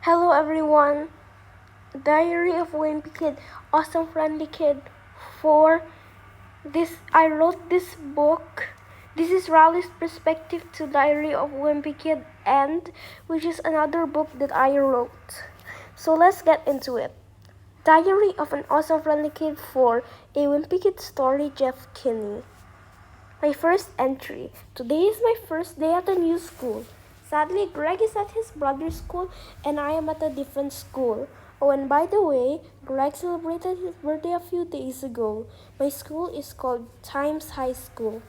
Hello everyone, Diary of Wimpy Kid, awesome friendly kid. For this, I wrote this book. This is Raleigh's perspective to Diary of Wimpy Kid, and which is another book that I wrote. So let's get into it. Diary of an Awesome Friendly Kid for a Wimpy Kid story, Jeff Kinney. My first entry. Today is my first day at a new school. Sadly, Greg is at his brother's school and I am at a different school. Oh, and by the way, Greg celebrated his birthday a few days ago. My school is called Times High School.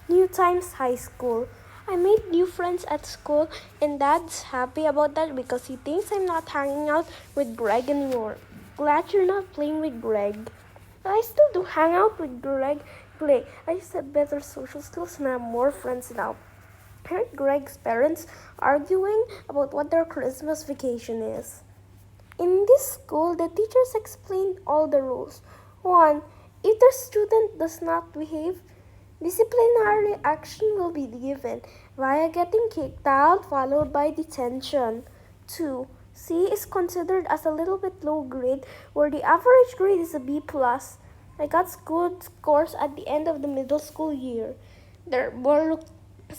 New Times High School. I made new friends at school and Dad's happy about that because he thinks I'm not hanging out with Greg anymore. Glad you're not playing with Greg. But I still do hang out with Greg. Play. I just have better social skills and I have more friends now. I heard Greg's parents arguing about what their Christmas vacation is. In this school, the teachers explained all the rules. 1. If the student does not behave, disciplinary action will be given via getting kicked out followed by detention. 2. C is considered as a little bit low grade where the average grade is a B+. I got good scores at the end of the middle school year. There are more looks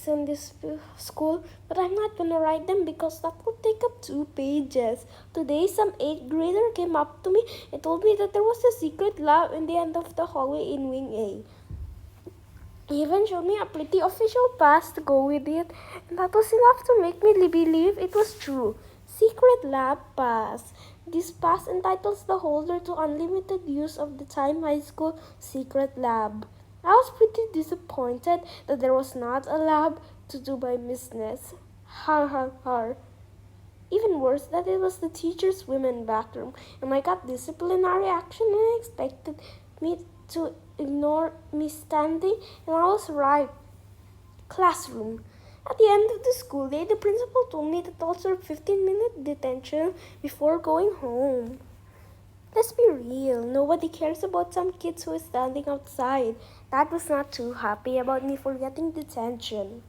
in this school, but I'm not gonna write them because that would take up 2 pages. Today, some 8th grader came up to me and told me that there was a secret lab in the end of the hallway in Wing A. He even showed me a pretty official pass to go with it, and that was enough to make me believe it was true. Secret Lab Pass. This pass entitles the holder to unlimited use of the Time High School Secret Lab. I was pretty disappointed that there was not a lab to do my business. Har har har. Even worse, that it was the teacher's women bathroom, and I got disciplinary action and I expected me to ignore me standing, and I was right. Classroom. At the end of the school day, the principal told me that I'll serve 15-minute detention before going home. Let's be real, nobody cares about some kids who is standing outside. Dad was not too happy about me for getting detention.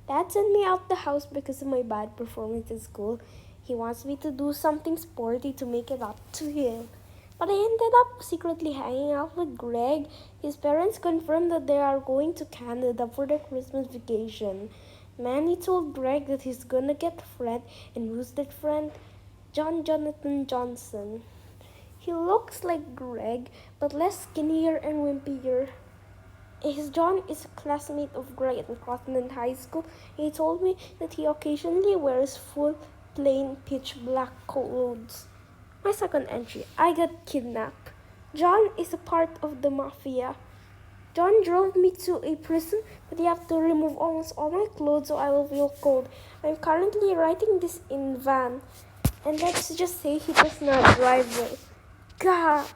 Dad sent me out the house because of my bad performance in school. He wants me to do something sporty to make it up to him. But I ended up secretly hanging out with Greg. His parents confirmed that they are going to Canada for their Christmas vacation. Manny told Greg that he's gonna get a friend, and who's that friend? Jonathan Johnson. He looks like Greg, but less skinnier and wimpier. His John is a classmate of Greg at Cotton High School. He told me that he occasionally wears full, plain, pitch black clothes. My second entry, I got kidnapped. John is a part of the mafia. John drove me to a prison, but you have to remove almost all my clothes so I will feel cold. I'm currently writing this in van, and let's just say he does not drive well. God.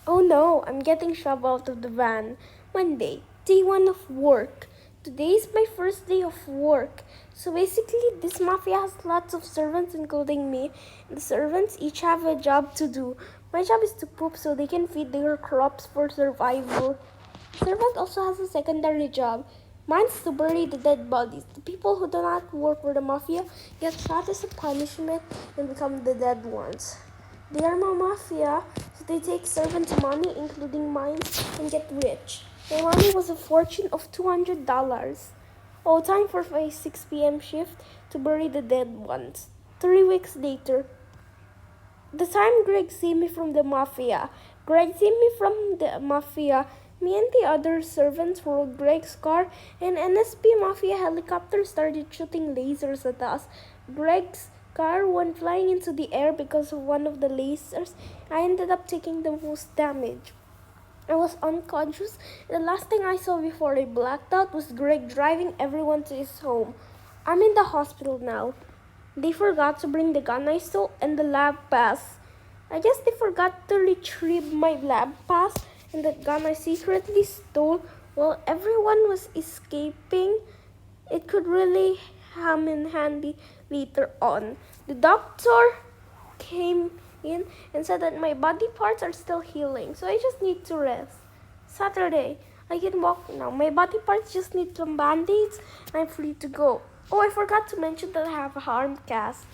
Oh no, I'm getting shoved out of the van. Monday, day 1 of work. Today is my first day of work. So basically, this mafia has lots of servants, including me. And the servants each have a job to do. My job is to poop so they can feed their crops for survival. The servant also has a secondary job. Mine's to bury the dead bodies. The people who do not work for the mafia get shot as a punishment and become the dead ones. They are my mafia, so they take servants' money, including mine, and get rich. My money was a fortune of $200. Oh, time for my 6 p.m. shift to bury the dead ones. 3 weeks later, the time Greg saved me from the mafia. Me and the other servants rode Greg's car, and NSP Mafia helicopter started shooting lasers at us. Greg's car went flying into the air because of one of the lasers. I ended up taking the most damage. I was unconscious. The last thing I saw before I blacked out was Greg driving everyone to his home. I'm in the hospital now. They forgot to bring the gun I stole and the lab pass. I guess they forgot to retrieve my lab pass and that gun I secretly stole while everyone was escaping. It could really come in handy later on. The doctor came in and said that my body parts are still healing, so I just need to rest. Saturday, I can walk now. My body parts just need some band-aids and I'm free to go. Oh, I forgot to mention that I have a arm cast.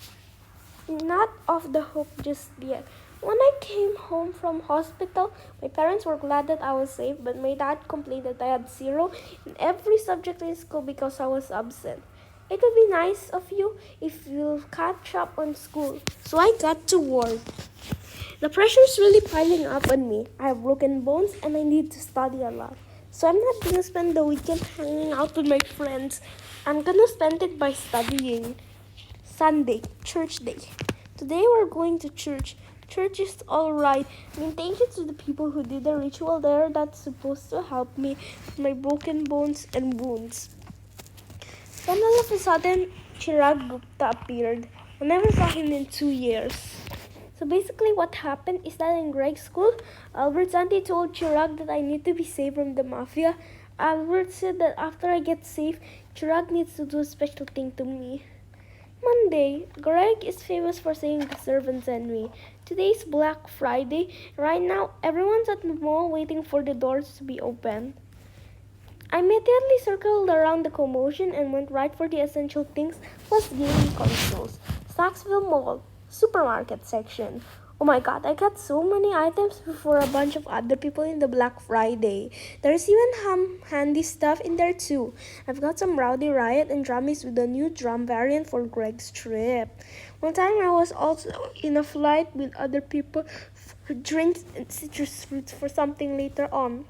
not off the hook just yet. When I came home from hospital, my parents were glad that I was safe, but my dad complained that I had zero in every subject in school because I was absent. It would be nice of you if you'll catch up on school. So I got to work. The pressure's really piling up on me. I have broken bones and I need to study a lot. So I'm not gonna spend the weekend hanging out with my friends. I'm gonna spend it by studying. Sunday, church day. Today we're going to church. Church is alright. Thank you to the people who did the ritual there that's supposed to help me with my broken bones and wounds. Then all of a sudden, Chirag Gupta appeared. I never saw him in 2 years. So basically what happened is that in Greg's school, Albert's auntie told Chirag that I need to be safe from the mafia. Albert said that after I get safe, Chirag needs to do a special thing to me. Monday, Greg is famous for saying the servants and me. Today's Black Friday. Right now, everyone's at the mall waiting for the doors to be open. I immediately circled around the commotion and went right for the essential things plus gaming consoles. Saxville Mall, supermarket section. Oh my god, I got so many items before a bunch of other people in the Black Friday. There's even handy stuff in there too. I've got some Rowdy Riot and drummies with a new drum variant for Greg's trip. One time I was also in a flight with other people for drinks and citrus fruits for something later on.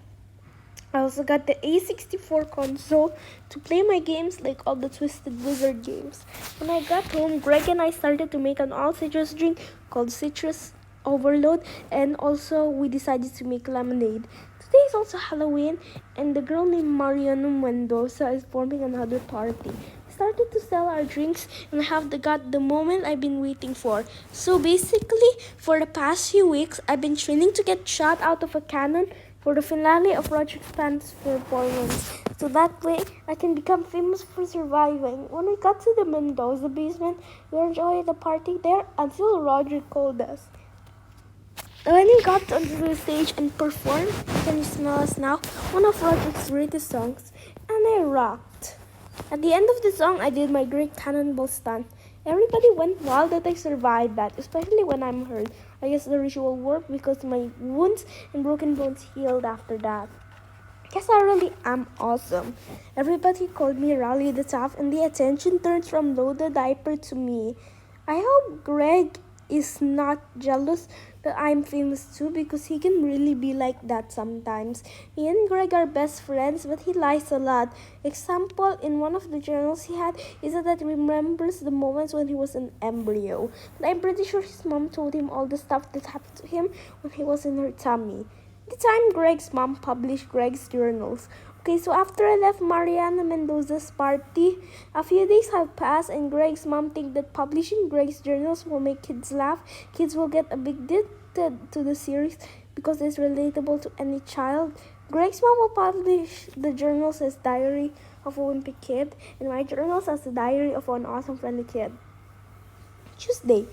I also got the A64 console to play my games like all the Twisted Wizard games. When I got home, Greg and I started to make an all-citrus drink called Citrus Overload, and also we decided to make lemonade. Today is also Halloween, and the girl named Mariano Mendoza is forming another party. We started to sell our drinks and have got the moment I've been waiting for. So basically, for the past few weeks, I've been training to get shot out of a cannon for the finale of Roger Span's performance. So that way, I can become famous for surviving. When we got to the Mendoza basement, we enjoyed the party there until Roger called us. When he got onto the stage and performed, Can You Smell Us Now, one of Roger's greatest songs, and I rocked. At the end of the song, I did my great cannonball stunt. Everybody went wild that I survived that, especially when I'm hurt. I guess the ritual worked because my wounds and broken bones healed after that. I guess I really am awesome. Everybody called me Raleigh the Tough, and the attention turns from loaded diaper to me. I hope Greg is not jealous that I'm famous too, because he can really be like that sometimes. Me and Greg are best friends, but he lies a lot. Example, in one of the journals he had is that he remembers the moments when he was an embryo. But I'm pretty sure his mom told him all the stuff that happened to him when he was in her tummy. The time Greg's mom published Greg's journals. Okay, so after I left Mariana Mendoza's party, a few days have passed and Greg's mom thinks that publishing Greg's journals will make kids laugh. Kids will get a big deal to the series because it's relatable to any child. Greg's mom will publish the journals as Diary of a Wimpy Kid and my journals as the Diary of an Awesome Friendly Kid. Tuesday.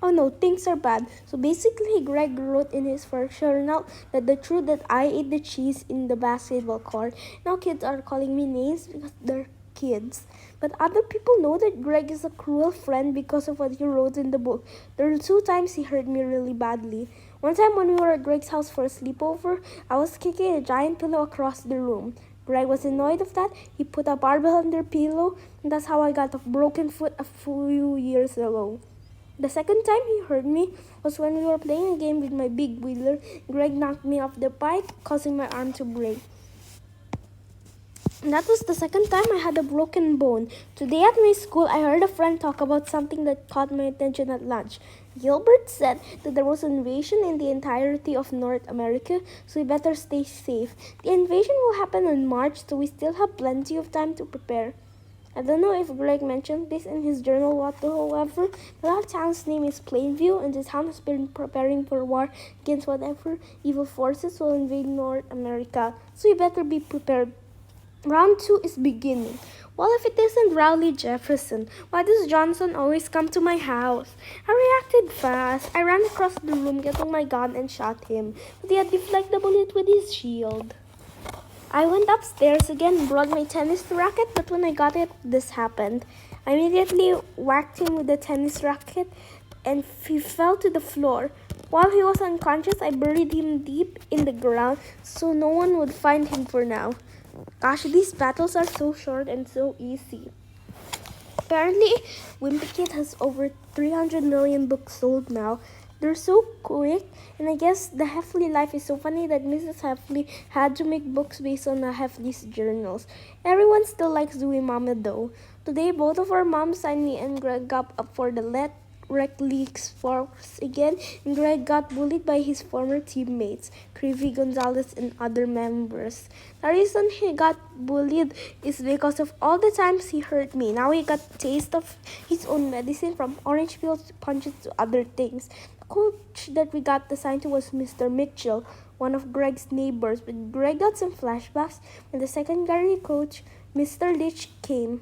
Oh no, things are bad. So basically, Greg wrote in his first journal that the truth that I ate the cheese in the basketball court. Now kids are calling me names because they're kids. But other people know that Greg is a cruel friend because of what he wrote in the book. There are 2 times he hurt me really badly. One time when we were at Greg's house for a sleepover, I was kicking a giant pillow across the room. Greg was annoyed of that. He put a barbell under the pillow, and that's how I got a broken foot a few years ago. The second time he hurt me was when we were playing a game with my big wheeler. Greg knocked me off the bike, causing my arm to break. And that was the second time I had a broken bone. Today at my school, I heard a friend talk about something that caught my attention at lunch. Gilbert said that there was an invasion in the entirety of North America, so we better stay safe. The invasion will happen in March, so we still have plenty of time to prepare. I don't know if Greg mentioned this in his journal whatsoever, but our town's name is Plainview, and the town has been preparing for war against whatever evil forces will invade North America, so you better be prepared. Round 2 is beginning. Well, if it isn't Rowley Jefferson, why does Johnson always come to my house? I reacted fast. I ran across the room getting my gun and shot him, but he had deflected the bullet with his shield. I went upstairs again and brought my tennis racket, but when I got it, this happened. I immediately whacked him with the tennis racket and he fell to the floor. While he was unconscious, I buried him deep in the ground so no one would find him for now. Gosh, these battles are so short and so easy. Apparently, Wimpy Kid has over 300 million books sold now. They're so quick, and I guess the Heffley life is so funny that Mrs. Heffley had to make books based on the Heffley's journals. Everyone still likes Dewey Mama though. Today, both of our moms signed me and Greg up for the Rec League's force again, and Greg got bullied by his former teammates, Creevy Gonzalez and other members. The reason he got bullied is because of all the times he hurt me. Now he got taste of his own medicine, from orange peels to punches to other things. The coach that we got assigned to was Mr. Mitchell, one of Greg's neighbors, but Greg got some flashbacks when the secondary coach, Mr. Leach, came.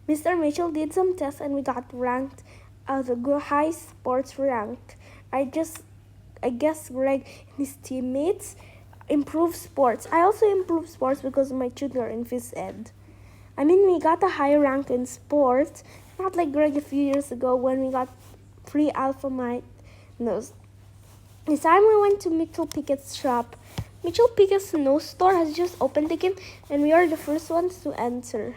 Mr. Mitchell did some tests and we got ranked as a high sports rank. I guess Greg and his teammates improved sports. I also improved sports because of my tutor in phys ed. I mean, we got a high rank in sports, not like Greg a few years ago when we got free alpha mite. No. This time we went to Mitchell Pickett's shop. Mitchell Pickett's snow store has just opened again, and we are the first ones to enter.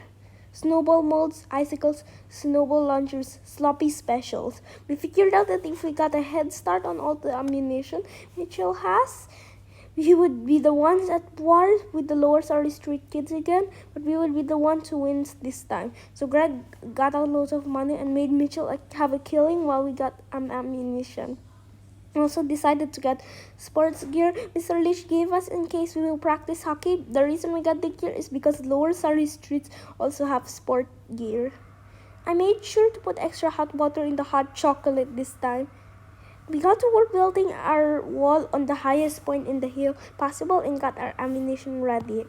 Snowball molds, icicles, snowball launchers, sloppy specials. We figured out that if we got a head start on all the ammunition Mitchell has, we would be the ones at war with the Lower Surrey Street kids again, but we would be the ones who wins this time. So Greg got out loads of money and made Mitchell have a killing while we got ammunition. We also decided to get sports gear Mr. Leach gave us in case we will practice hockey. The reason we got the gear is because Lower Surrey Streets also have sport gear. I made sure to put extra hot water in the hot chocolate this time. We got to work building our wall on the highest point in the hill possible and got our ammunition ready.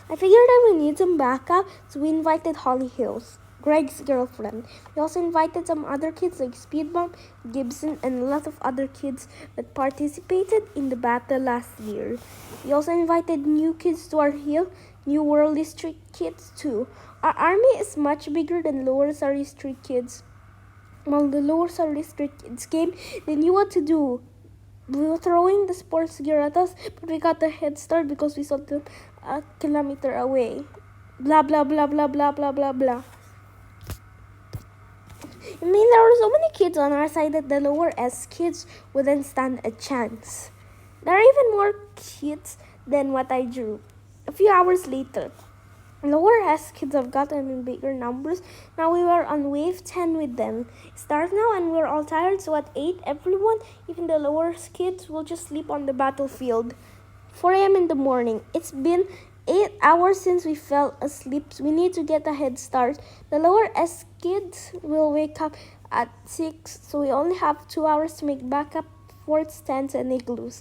I figured that we need some backup, so we invited Holly Hills, Greg's girlfriend. We also invited some other kids like Speedbump, Gibson, and a lot of other kids that participated in the battle last year. We also invited new kids to our hill, New World District kids too. Our army is much bigger than Lower Surrey Street kids. While the Lower Surrey Street kids came, they knew what to do. We were throwing the sports gear at us, but we got a head start because we saw them a kilometer away. Blah blah blah blah blah blah blah blah. I mean, there were so many kids on our side that the lower S kids wouldn't stand a chance. There are even more kids than what I drew. A few hours later, lower S kids have gotten in bigger numbers. Now we were on wave 10 with them. It's dark now and we're all tired, so at 8, everyone, even the lower kids, will just sleep on the battlefield. 4 a.m. in the morning. It's been 8 hours since we fell asleep, so we need to get a head start. The lower S kids will wake up at 6, so we only have 2 hours to make backup forts, tents, and igloos.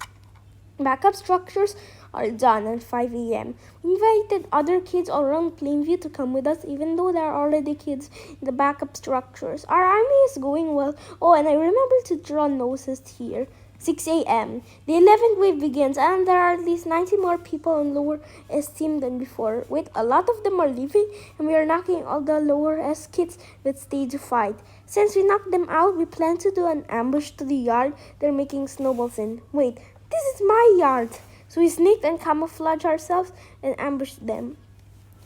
Backup structures are done at 5 a.m. We invited other kids all around Plainview to come with us, even though there are already kids in the backup structures. Our army is going well. Oh, and I remember to draw noses here. 6 a.m. The 11th wave begins, and there are at least 90 more people on lower S team than before. Wait, a lot of them are leaving, and we are knocking all the lower S kids that stay to fight. Since we knocked them out, we plan to do an ambush to the yard they're making snowballs in. Wait, this is my yard! So we sneaked and camouflaged ourselves and ambushed them.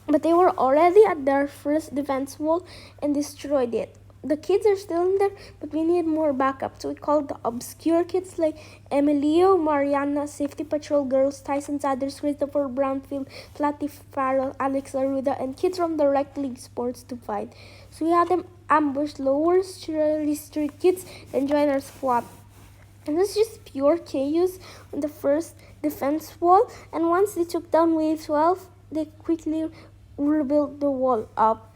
But they were already at their first defense wall and destroyed it. The kids are still in there, but we need more backup. So we called the obscure kids like Emilio, Mariana, Safety Patrol Girls, Tyson Sanders, Christopher Brownfield, Flatty Farrell, Alex Aruda, and kids from the Rec League Sports to fight. So we had them ambush lower street kids and join our squad. And this is just pure chaos on the first defense wall. And once they took down wave 12, they quickly rebuilt the wall up.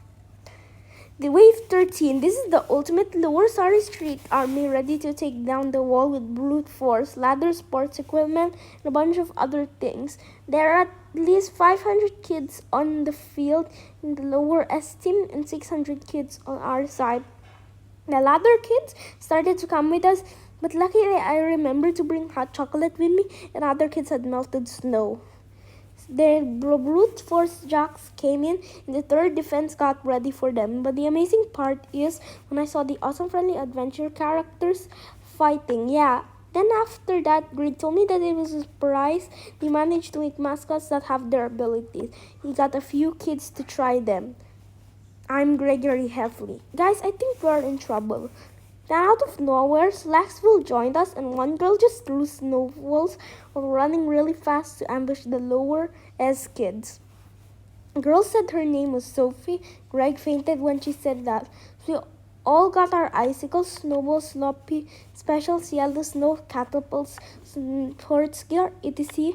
The wave 13, this is the ultimate Lower Surrey Street army ready to take down the wall with brute force, ladder, sports equipment, and a bunch of other things. There are at least 500 kids on the field in the lower S team and 600 kids on our side. The ladder kids started to come with us, but luckily I remembered to bring hot chocolate with me and other kids had melted snow. The brute force jacks came in, and the third defense got ready for them. But the amazing part is when I saw the awesome friendly adventure characters fighting. Yeah. Then after that, Grid told me that it was a surprise. He managed to make mascots that have their abilities. He got a few kids to try them. I'm Gregory Heffley. Guys, I think we're in trouble. Then out of nowhere, Slacksville joined us, and one girl just threw snowballs while running really fast to ambush the lower S kids. The girl said her name was Sophie. Greg fainted when she said that. So we all got our icicles, snowballs, sloppy, specials, yellow snow, catapults, sports gear, etc.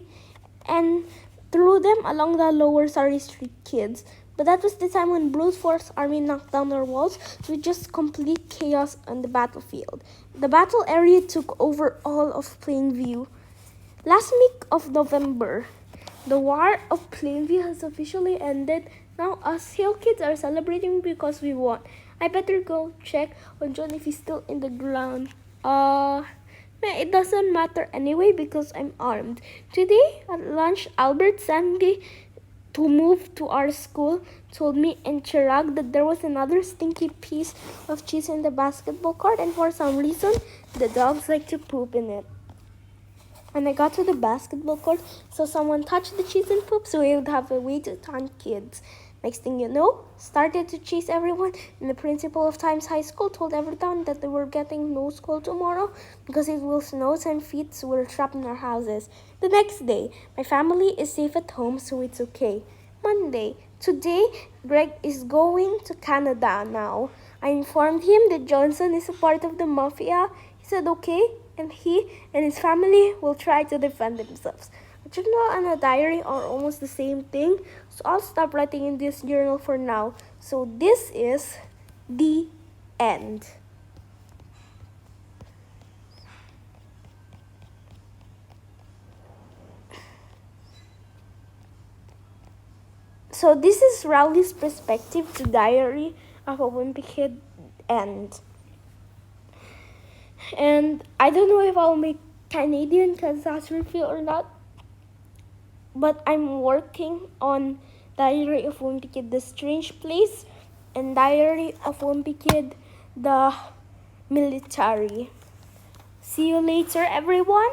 and threw them along the lower Surrey Street kids. But that was the time when Brute Force Army knocked down our walls, with just complete chaos on the battlefield. The battle area took over all of Plainview. Last week of November, the War of Plainview has officially ended. Now us Hill kids are celebrating because we won. I better go check on John if he's still in the ground. It doesn't matter anyway because I'm armed. Today at lunch, Albert Sandy, to move to our school, told me and Chirag that there was another stinky piece of cheese in the basketball court, and for some reason, the dogs like to poop in it. When I got to the basketball court, so someone touched the cheese and poop, so we would have a way to taunt kids. Next thing you know, started to chase everyone, and the principal of Times High School told everyone that they were getting no school tomorrow because it will snow and feet, so we're trapped in our houses. The next day, my family is safe at home, so it's okay. Monday, today, Greg is going to Canada now. I informed him that Johnson is a part of the mafia. He said okay, and he and his family will try to defend themselves. A journal and a diary are almost the same thing, so I'll stop writing in this journal for now. So this is the end. So this is Rowley's perspective to Diary of a Wimpy Kid end. And I don't know if I'll make Canadian catastrophe or not, but I'm working on Diary of Wimpy Kid, The Strange Place, and Diary of Wimpy Kid, The Military. See you later, everyone.